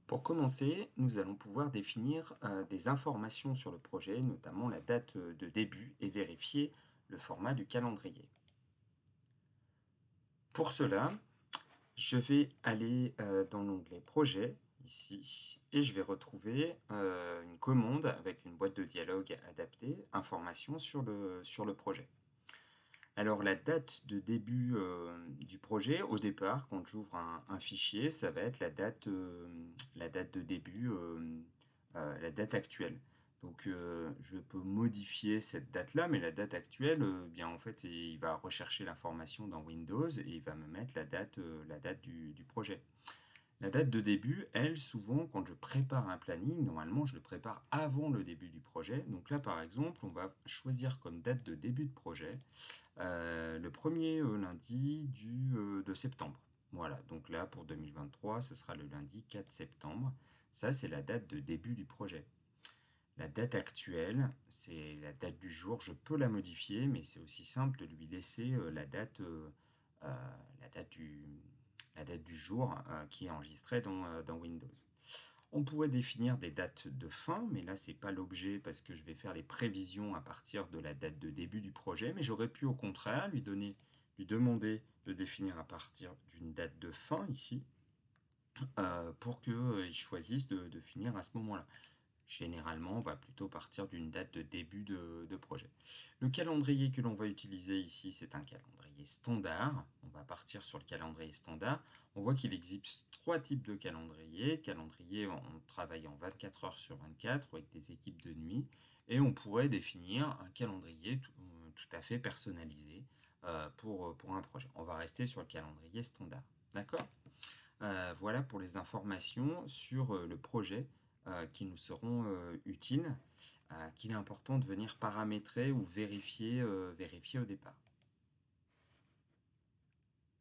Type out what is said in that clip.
Pour commencer, nous allons pouvoir définir des informations sur le projet, notamment la date de début, et vérifier le format du calendrier. Pour cela, je vais aller dans l'onglet Projet, ici, et je vais retrouver une commande avec une boîte de dialogue adaptée, informations sur le projet. Alors la date de début du projet, au départ, quand j'ouvre un fichier, ça va être la date de début, la date actuelle. Donc je peux modifier cette date-là, mais la date actuelle, bien en fait, il va rechercher l'information dans Windows et il va me mettre la date du projet. La date de début, elle, souvent, quand je prépare un planning, normalement, je le prépare avant le début du projet. Donc là, par exemple, on va choisir comme date de début de projet le premier lundi de septembre. Voilà, donc là, pour 2023, ce sera le lundi 4 septembre. Ça, c'est la date de début du projet. La date actuelle, c'est la date du jour. Je peux la modifier, mais c'est aussi simple de lui laisser la date la date du jour qui est enregistrée dans Windows. On pourrait définir des dates de fin, mais là, ce n'est pas l'objet parce que je vais faire les prévisions à partir de la date de début du projet, mais j'aurais pu au contraire lui demander de définir à partir d'une date de fin ici, pour qu'il choisisse de finir à ce moment-là. Généralement, on va plutôt partir d'une date de début de projet. Le calendrier que l'on va utiliser ici, c'est un calendrier standard. On va partir sur le calendrier standard. On voit qu'il existe trois types de calendrier. Calendrier, on travaille en 24 heures sur 24 avec des équipes de nuit. Et on pourrait définir un calendrier tout à fait personnalisé pour un projet. On va rester sur le calendrier standard. D'accord. Voilà pour les informations sur le projet qui nous seront utiles, qu'il est important de venir paramétrer ou vérifier au départ.